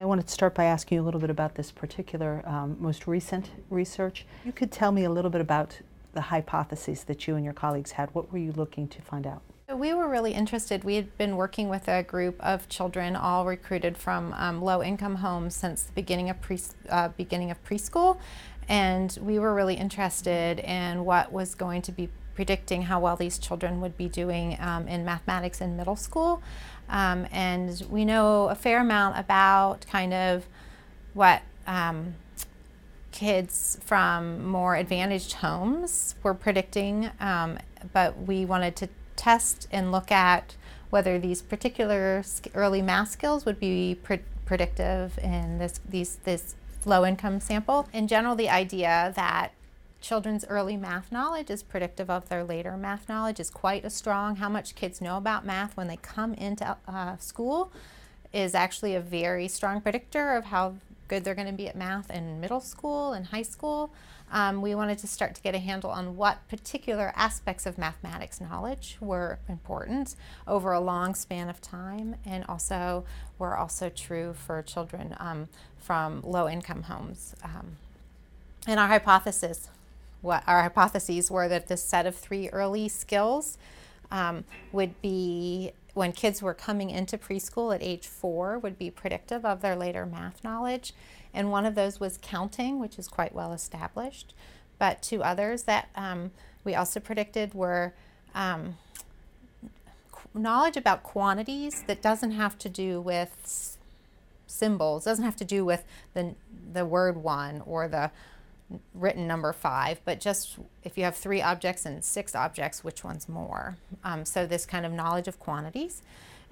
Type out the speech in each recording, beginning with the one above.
I wanted to start by asking you a little bit about this particular most recent research. You could tell me a little bit about the hypotheses that you and your colleagues had. What were you looking to find out? We were really interested. We had been working with a group of children, all recruited from low-income homes since the beginning of preschool, and we were really interested in what was going to be predicting how well these children would be doing in mathematics in middle school. And we know a fair amount about kind of what kids from more advantaged homes were predicting, but we wanted to test and look at whether these particular early math skills would be predictive in this low-income sample. In general, the idea that children's early math knowledge is predictive of their later math knowledge is quite a strong. How much kids know about math when they come into school is actually a very strong predictor of how good they're going to be at math in middle school and high school. We wanted to start to get a handle on what particular aspects of mathematics knowledge were important over a long span of time, and also were also true for children from low-income homes. And our hypotheses were that this set of 3 early skills would be, when kids were coming into preschool at age 4, would be predictive of their later math knowledge. And one of those was counting, which is quite well established. But 2 others that we also predicted were knowledge about quantities that doesn't have to do with symbols, doesn't have to do with the word 1 or the written number 5, but just if you have 3 objects and 6 objects, which one's more? So this kind of knowledge of quantities.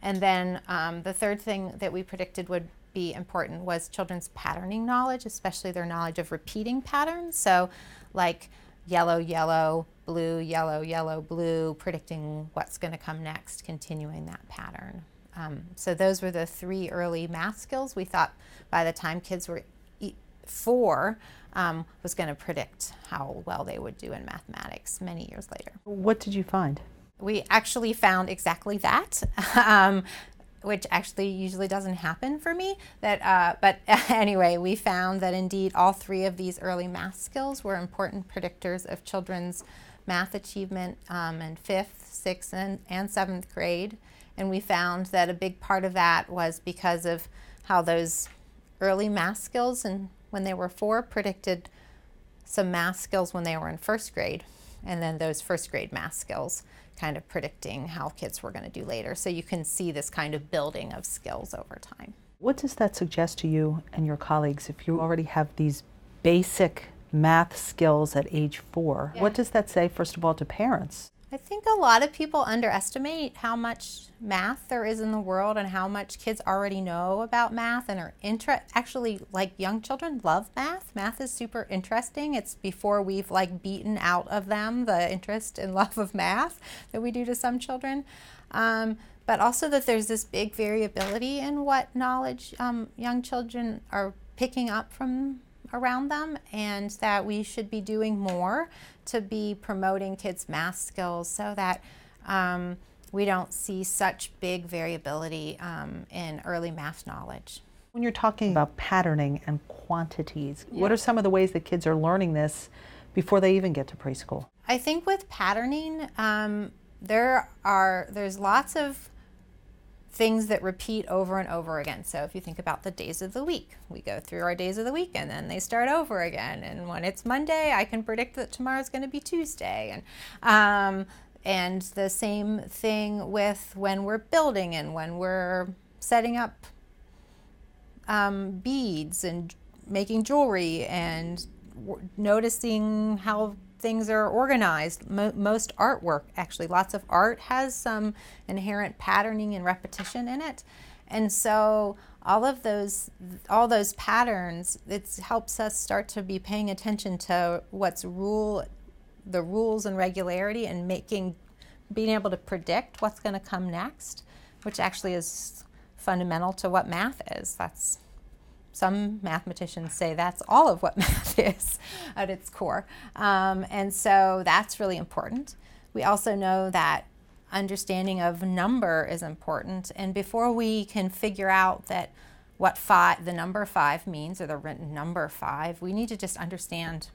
And then the third thing that we predicted would be important was children's patterning knowledge, especially their knowledge of repeating patterns. So like yellow, yellow, blue, yellow, yellow, blue, predicting what's going to come next, continuing that pattern. So those were the 3 early math skills we thought by the time kids were 4 was going to predict how well they would do in mathematics many years later. What did you find? We actually found exactly that, which actually usually doesn't happen for me. But anyway, we found that indeed all 3 of these early math skills were important predictors of children's math achievement in 5th, 6th, and 7th grade. And we found that a big part of that was because of how those early math skills and when they were 4 predicted some math skills when they were in 1st grade, and then those 1st grade math skills kind of predicting how kids were going to do later. So you can see this kind of building of skills over time. What does that suggest to you and your colleagues if you already have these basic math skills at age 4? Yeah. What does that say, first of all, to parents? I think a lot of people underestimate how much math there is in the world and how much kids already know about math and are actually, like young children, love math. Math is super interesting. It's before we've beaten out of them the interest and love of math that we do to some children. But also that there's this big variability in what knowledge young children are picking up from around them, and that we should be doing more to be promoting kids' math skills so that we don't see such big variability in early math knowledge. When you're talking about patterning and quantities, what are some of the ways that kids are learning this before they even get to preschool? I think with patterning, there's lots of things that repeat over and over again. So if you think about the days of the week, we go through our days of the week and then they start over again. And when it's Monday, I can predict that tomorrow's going to be Tuesday. And the same thing with when we're building and when we're setting up beads and making jewelry and noticing how things are organized. Most artwork, actually, lots of art has some inherent patterning and repetition in it. And so all those patterns, it helps us start to be paying attention to the rules and regularity, and being able to predict what's going to come next, which actually is fundamental to what math is. Some mathematicians say that's all of what math is at its core. And so that's really important. We also know that understanding of number is important. And before we can figure out that what the number 5 means, or the written number 5. We need to just understand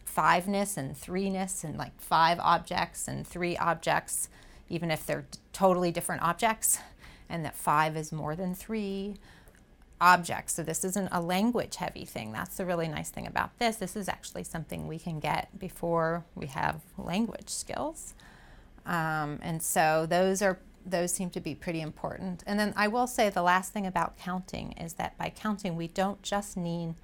5-ness and 3-ness, and like 5 objects and 3 objects, even if they're totally different objects, and that 5 is more than 3 objects. So this isn't a language heavy thing. That's the really nice thing about this. This is actually something we can get before we have language skills. And so those seem to be pretty important. And then I will say the last thing about counting is that by counting, we don't just need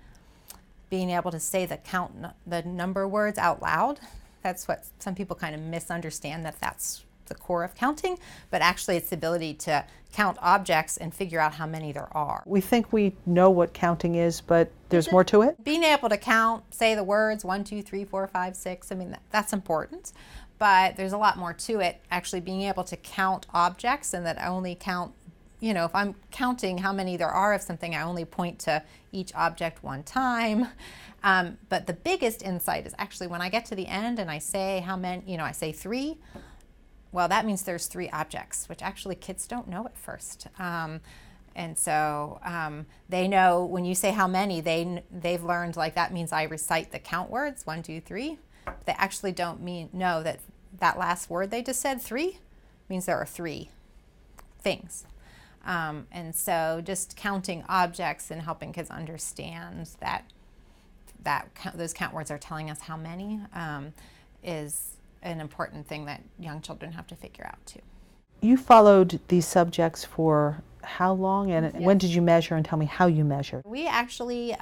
being able to say the number words out loud. That's what some people kind of misunderstand, that's the core of counting, but actually it's the ability to count objects and figure out how many there are. We think we know what counting is, but there's more to it? Being able to count, say the words 1, 2, 3, 4, 5, 6, I mean, that's important, but there's a lot more to it, actually being able to count objects, and that I only count, if I'm counting how many there are of something, I only point to each object one time. But the biggest insight is actually when I get to the end and I say how many, I say 3, well, that means there's 3 objects, which actually kids don't know at first. And so they know when you say how many, they've learned like that means I recite the count words 1, 2, 3. They actually don't know that last word they just said 3 means there are 3 things. And so just counting objects and helping kids understand that those count words are telling us how many is an important thing that young children have to figure out too. You followed these subjects for how long, and when did you measure, and tell me how you measured? We actually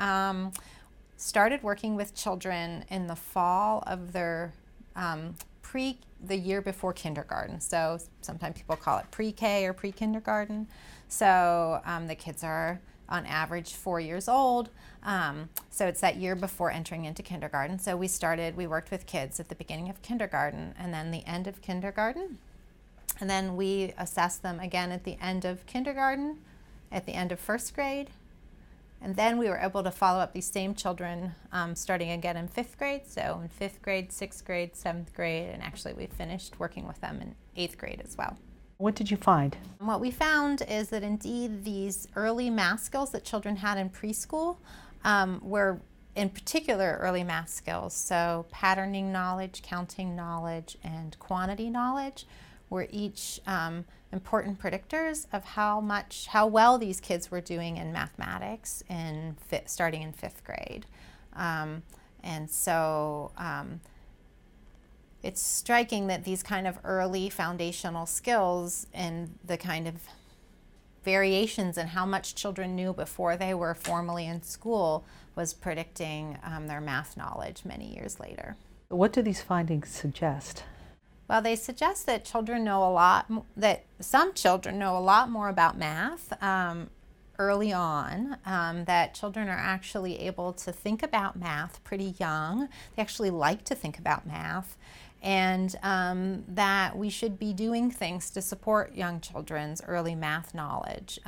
started working with children in the fall of their the year before kindergarten. So sometimes people call it pre-K or pre-kindergarten. So the kids are on average 4 years old. So it's that year before entering into kindergarten. So we worked with kids at the beginning of kindergarten and then the end of kindergarten. And then we assessed them again at the end of kindergarten, at the end of first grade. And then we were able to follow up these same children starting again in 5th grade. So in 5th grade, 6th grade, 7th grade, and actually we finished working with them in 8th grade as well. What did you find? What we found is that indeed these early math skills that children had in preschool were in particular early math skills. So patterning knowledge, counting knowledge, and quantity knowledge were each important predictors of how well these kids were doing in mathematics starting in 5th grade. And so it's striking that these kind of early foundational skills and the kind of variations in how much children knew before they were formally in school was predicting their math knowledge many years later. What do these findings suggest? Well, they suggest that some children know a lot more about math early on, that children are actually able to think about math pretty young. They actually like to think about math, and that we should be doing things to support young children's early math knowledge.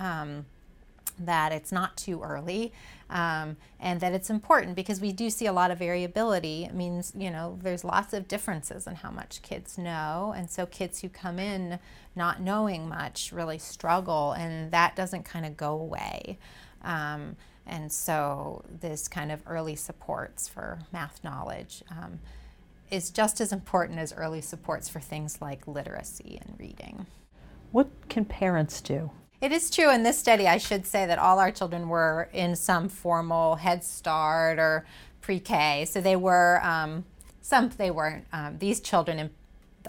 That it's not too early, and that it's important because we do see a lot of variability. It means, there's lots of differences in how much kids know, and so kids who come in not knowing much really struggle, and that doesn't kind of go away. And so this kind of early supports for math knowledge is just as important as early supports for things like literacy and reading. What can parents do? It is true in this study, I should say, that all our children were in some formal Head Start or pre-K. So they were, they weren't. These children in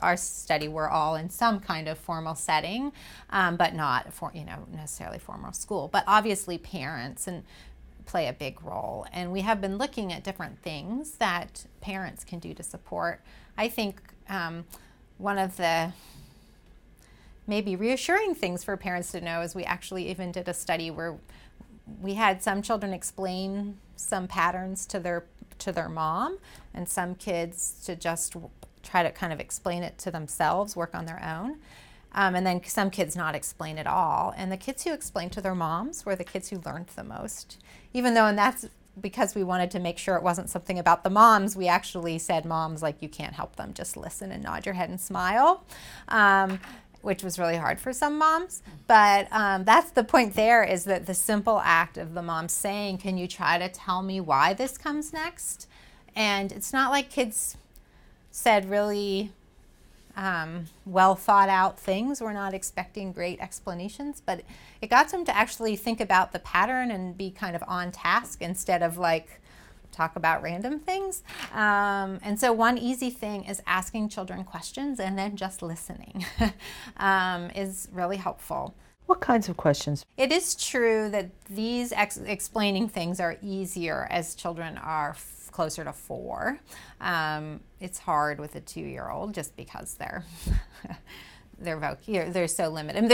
our study were all in some kind of formal setting, but not necessarily formal school. But obviously parents play a big role. And we have been looking at different things that parents can do to support. I think one of the maybe reassuring things for parents to know is we actually even did a study where we had some children explain some patterns to their mom, and some kids to just try to kind of explain it to themselves, work on their own, and then some kids not explain at all. And the kids who explained to their moms were the kids who learned the most, even though, and that's because we wanted to make sure it wasn't something about the moms. We actually said, moms, like, you can't help them, just listen and nod your head and smile. which was really hard for some moms. But that's the point there, is that the simple act of the mom saying, can you try to tell me why this comes next? And it's not like kids said really well thought out things. We're not expecting great explanations, but it got them to actually think about the pattern and be kind of on task instead of like talk about random things. And so one easy thing is asking children questions and then just listening is really helpful. What kinds of questions? It is true that these explaining things are easier as children are closer to 4. It's hard with a 2-year-old just because they're so limited. I mean,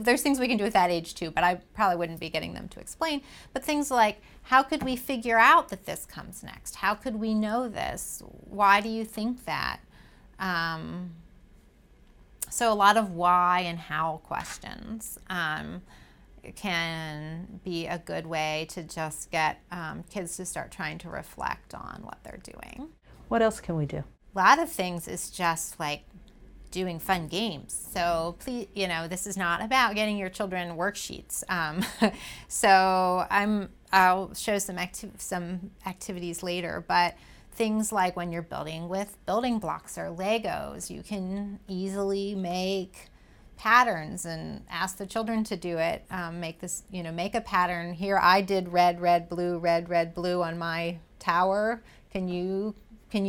there's things we can do at that age too, but I probably wouldn't be getting them to explain. But things like, how could we figure out that this comes next? How could we know this? Why do you think that? So a lot of why and how questions can be a good way to just get kids to start trying to reflect on what they're doing. What else can we do? A lot of things is just like doing fun games. So please, this is not about getting your children worksheets. So I'll show some activities later, but things like when you're building with building blocks or Legos, you can easily make patterns and ask the children to do it. Make a pattern. Here I did red, red, blue on my tower. Can you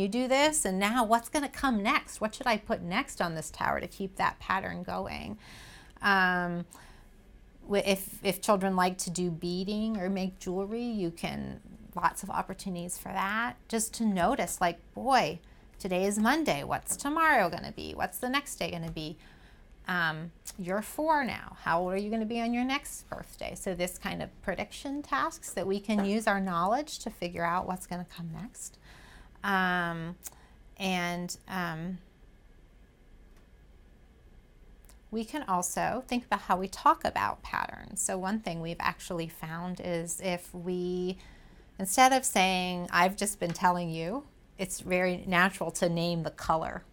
do this? And now what's going to come next? What should I put next on this tower to keep that pattern going? If children like to do beading or make jewelry, lots of opportunities for that. Just to notice, like, boy, today is Monday. What's tomorrow going to be? What's the next day going to be? You're 4 now. How old are you going to be on your next birthday? So this kind of prediction tasks that we can use our knowledge to figure out what's going to come next. We can also think about how we talk about patterns. So one thing we've actually found is if we, instead of saying, I've just been telling you, it's very natural to name the color.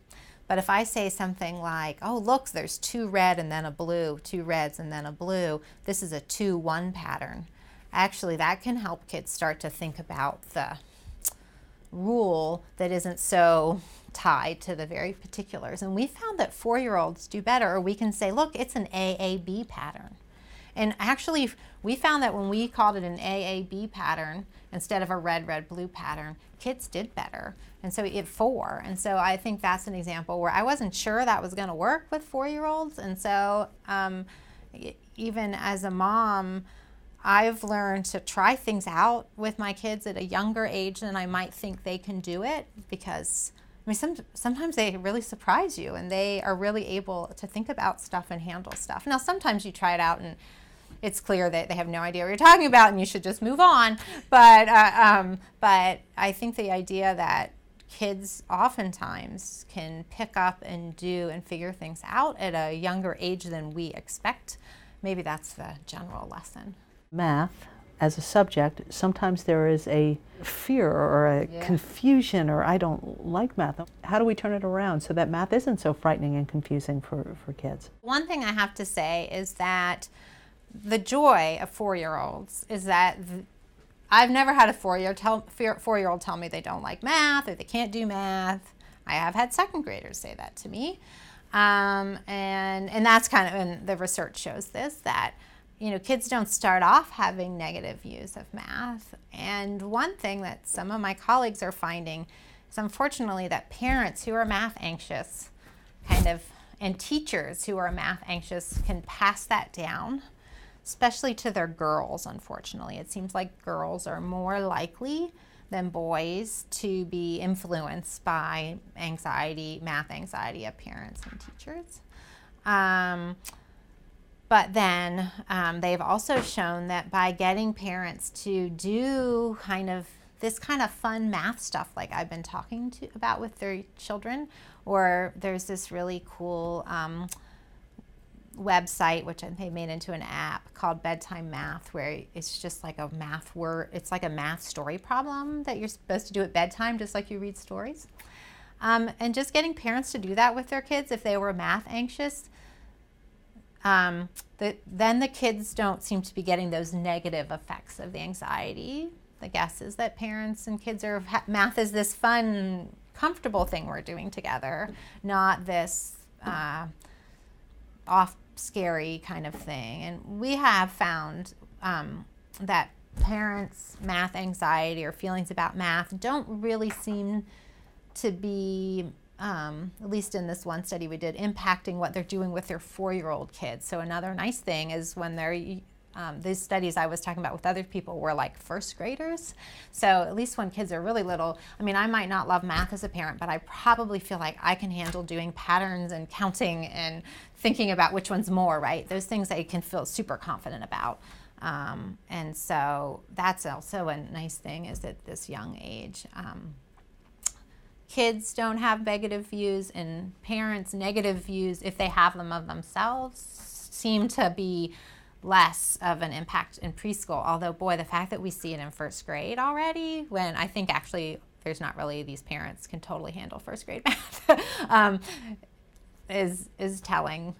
But if I say something like, oh, look, there's 2 red and then a blue, 2 reds and then a blue, this is a 2-1 pattern. Actually, that can help kids start to think about the rule that isn't so tied to the very particulars. And we found that 4-year-olds do better, or we can say, look, it's an AAB pattern. And actually, we found that when we called it an AAB pattern instead of a red, red, blue pattern, kids did better. And so at 4. And so I think that's an example where I wasn't sure that was going to work with 4-year-olds. And so even as a mom, I've learned to try things out with my kids at a younger age than I might think they can do it, because sometimes they really surprise you and they are really able to think about stuff and handle stuff. Now, sometimes you try it out and it's clear that they have no idea what you're talking about and you should just move on. But I think the idea that kids oftentimes can pick up and do and figure things out at a younger age than we expect, maybe that's the general lesson. Math as a subject, sometimes there is a fear or a confusion, or I don't like math. How do we turn it around so that math isn't so frightening and confusing for kids? One thing I have to say is that the joy of 4-year-olds is that I've never had a 4-year-old tell me they don't like math or they can't do math. I have had 2nd graders say that to me. And that's kind of, and the research shows this, that kids don't start off having negative views of math. And one thing that some of my colleagues are finding is, unfortunately, that parents who are math anxious and teachers who are math anxious can pass that down, especially to their girls, unfortunately. It seems like girls are more likely than boys to be influenced by math anxiety of parents and teachers. But then they've also shown that by getting parents to do this kind of fun math stuff like I've been talking about with their children, or there's this really cool website which they made into an app called Bedtime Math, where it's just like a math story problem that you're supposed to do at bedtime, just like you read stories. And just getting parents to do that with their kids if they were math anxious, Then the kids don't seem to be getting those negative effects of the anxiety. The guess is that parents and kids are, math is this fun, comfortable thing we're doing together, not this off scary kind of thing. And we have found that parents' math anxiety or feelings about math don't really seem to be, at least in this one study we did, impacting what they're doing with their 4-year-old kids. So another nice thing is when they're, these studies I was talking about with other people were like first graders. So at least when kids are really little, I mean, I might not love math as a parent, but I probably feel like I can handle doing patterns and counting and thinking about which one's more, right? Those things I can feel super confident about. And so that's also a nice thing is at this young age. Kids don't have negative views, and parents' negative views, if they have them of themselves, seem to be less of an impact in preschool. Although, boy, the fact that we see it in first grade already, when I think actually there's not really, these parents can totally handle first grade math, is telling.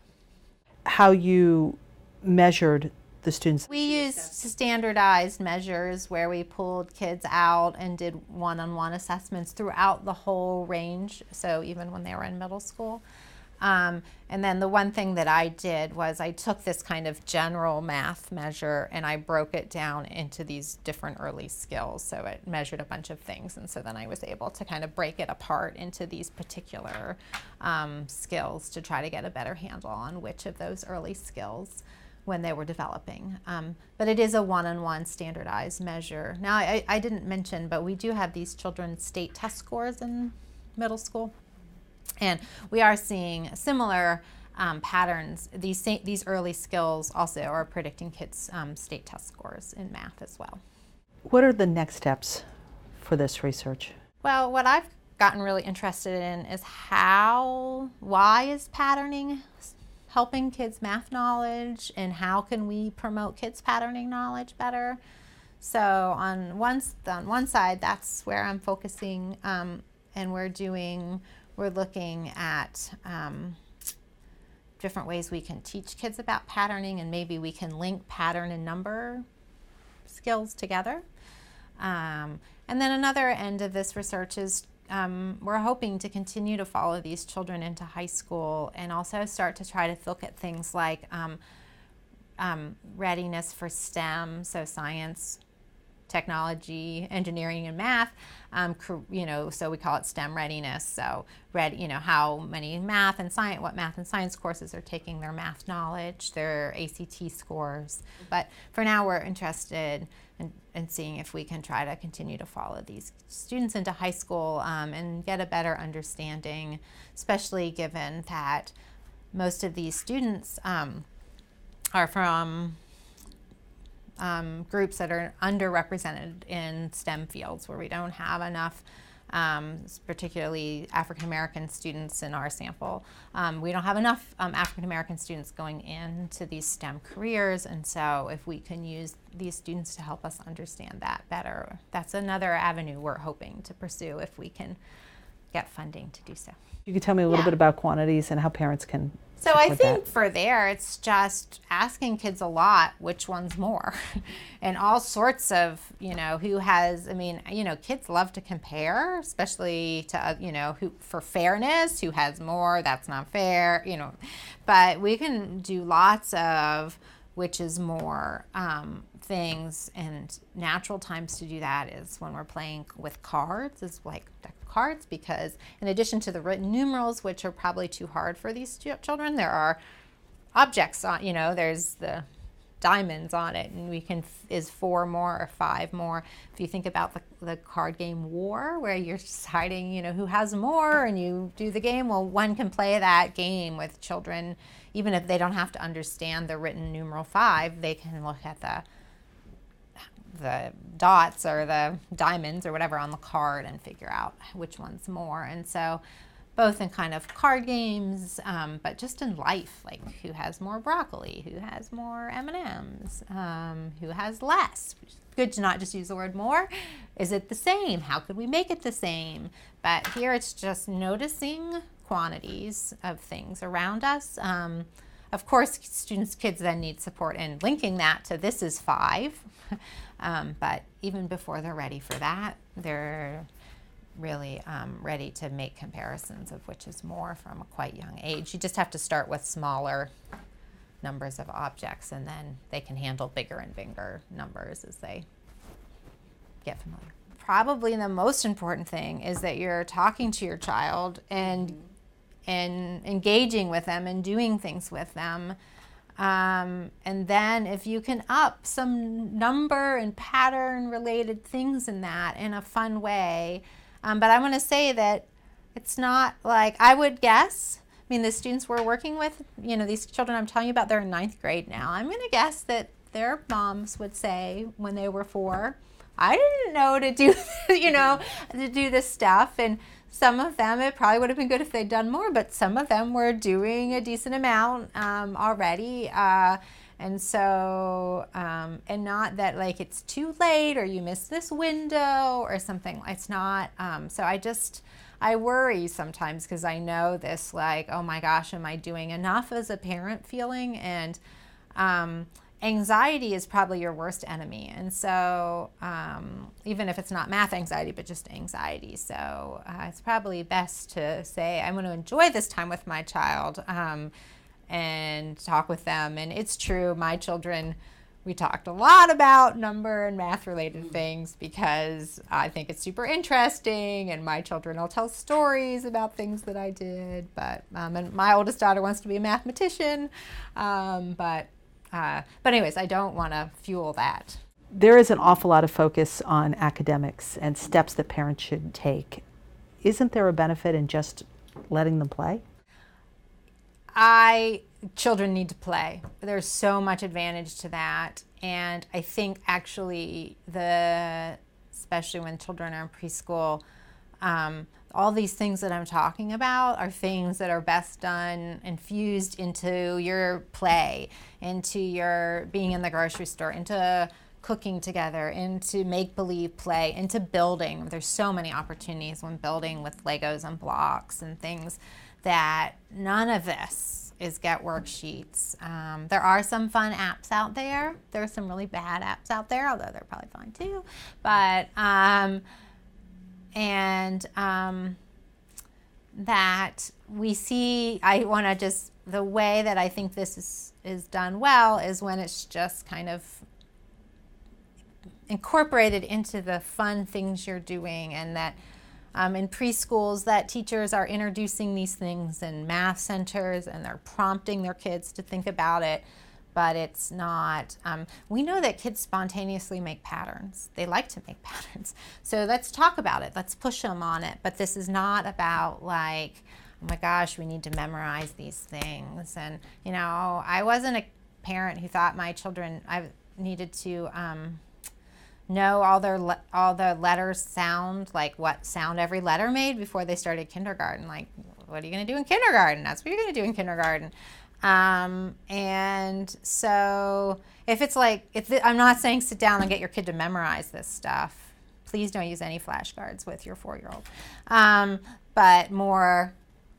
How you measured the students? We used standardized measures where we pulled kids out and did one-on-one assessments throughout the whole range, so even when they were in middle school. And then the one thing that I did was I took this kind of general math measure and I broke it down into these different early skills. So it measured a bunch of things, and so then I was able to kind of break it apart into these particular skills to try to get a better handle on which of those early skills when they were developing. But it is a one-on-one standardized measure. Now, I didn't mention, but we do have these children's state test scores in middle school. And we are seeing similar patterns. These early skills also are predicting kids' state test scores in math as well. What are the next steps for this research? Well, what I've gotten really interested in is why is patterning helping kids' math knowledge, and how can we promote kids' patterning knowledge better? So on one side, that's where I'm focusing, and we're looking at different ways we can teach kids about patterning, and maybe we can link pattern and number skills together. And then another end of this research is we're hoping to continue to follow these children into high school and also start to try to look at things like readiness for STEM, so science, technology, engineering, and math, so we call it STEM readiness. So how many what math and science courses are taking their math knowledge, their ACT scores. But for now, we're interested in seeing if we can try to continue to follow these students into high school and get a better understanding, especially given that most of these students are from groups that are underrepresented in STEM fields where we don't have enough, particularly African American students in our sample. We don't have enough African American students going into these STEM careers, and so if we can use these students to help us understand that better, that's another avenue we're hoping to pursue if we can get funding to do so. You could tell me a little bit about quantities and how parents can So I think for there, it's just asking kids a lot, which one's more, and all sorts of, who has, kids love to compare, especially to, who, for fairness, who has more, that's not fair, but we can do lots of which is more things, and natural times to do that is when we're playing with cards, is like cards, because in addition to the written numerals, which are probably too hard for these children, there are objects on, there's the diamonds on it, and is 4 more or 5 more. If you think about the card game War, where you're deciding, who has more, and you do the game, well, one can play that game with children, even if they don't have to understand the written numeral 5, they can look at the dots or the diamonds or whatever on the card and figure out which one's more. And so both in kind of card games, but just in life, like who has more broccoli, who has more M&Ms, who has less. Good to not just use the word more. Is it the same? How could we make it the same? But here it's just noticing quantities of things around us. Of course, kids then need support in linking that to this is 5. But even before they're ready for that, they're really ready to make comparisons of which is more from a quite young age. You just have to start with smaller numbers of objects, and then they can handle bigger and bigger numbers as they get familiar. Probably the most important thing is that you're talking to your child and engaging with them and doing things with them. And then if you can up some number and pattern related things in that in a fun way. But I want to say that it's not like, I would guess, I mean, the students we're working with, these children I'm telling you about, they're in 9th grade now. I'm going to guess that their moms would say when they were 4, I didn't know to do, to do this stuff. And some of them, it probably would have been good if they'd done more, but some of them were doing a decent amount already. And so, and not that like it's too late or you missed this window or something. It's not. So I worry sometimes because I know this, like, oh my gosh, am I doing enough as a parent feeling? And anxiety is probably your worst enemy. And so even if it's not math anxiety, but just anxiety. So it's probably best to say, I'm going to enjoy this time with my child and talk with them. And it's true, my children, we talked a lot about number and math related things because I think it's super interesting, and my children will tell stories about things that I did. But and my oldest daughter wants to be a mathematician. But anyways, I don't want to fuel that. There is an awful lot of focus on academics and steps that parents should take. Isn't there a benefit in just letting them play? Children need to play. There's so much advantage to that. And I think actually especially when children are in preschool, all these things that I'm talking about are things that are best done, infused into your play, into your being in the grocery store, into cooking together, into make-believe play, into building. There's so many opportunities when building with Legos and blocks and things that none of this is get worksheets. There are some fun apps out there. There are some really bad apps out there, although they're probably fine too. But that we see, the way that I think this is done well is when it's just kind of incorporated into the fun things you're doing, and that in preschools that teachers are introducing these things in math centers and they're prompting their kids to think about it, but it's not, we know that kids spontaneously make patterns. They like to make patterns. So let's talk about it. Let's push them on it. But this is not about like, oh my gosh, we need to memorize these things. And, I wasn't a parent who thought my children, I needed to know all the letters sound, like what sound every letter made before they started kindergarten. Like, what are you going to do in kindergarten? That's what you're going to do in kindergarten. And so I'm not saying sit down and get your kid to memorize this stuff. Please don't use any flashcards with your 4-year-old. But more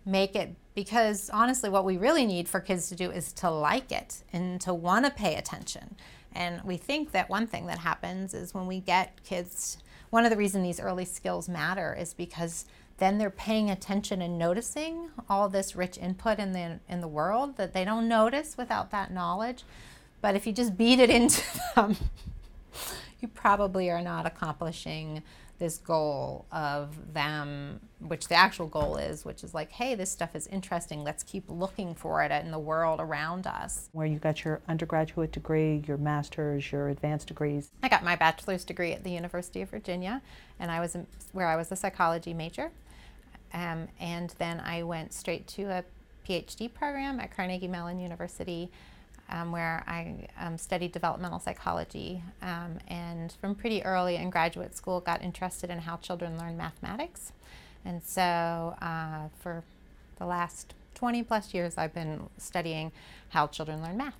make it, because honestly, what we really need for kids to do is to like it and to want to pay attention. And we think that one thing that happens is when we get kids, one of the reasons these early skills matter is because then they're paying attention and noticing all this rich input in the world that they don't notice without that knowledge. But if you just beat it into them, you probably are not accomplishing this goal of them, which the actual goal is, which is like, hey, this stuff is interesting. Let's keep looking for it in the world around us. Where you got your undergraduate degree, your master's, your advanced degrees. I got my bachelor's degree at the University of Virginia, and I was a psychology major. And then I went straight to a PhD program at Carnegie Mellon University, where I studied developmental psychology, and from pretty early in graduate school got interested in how children learn mathematics. And so for the last 20 plus years I've been studying how children learn math.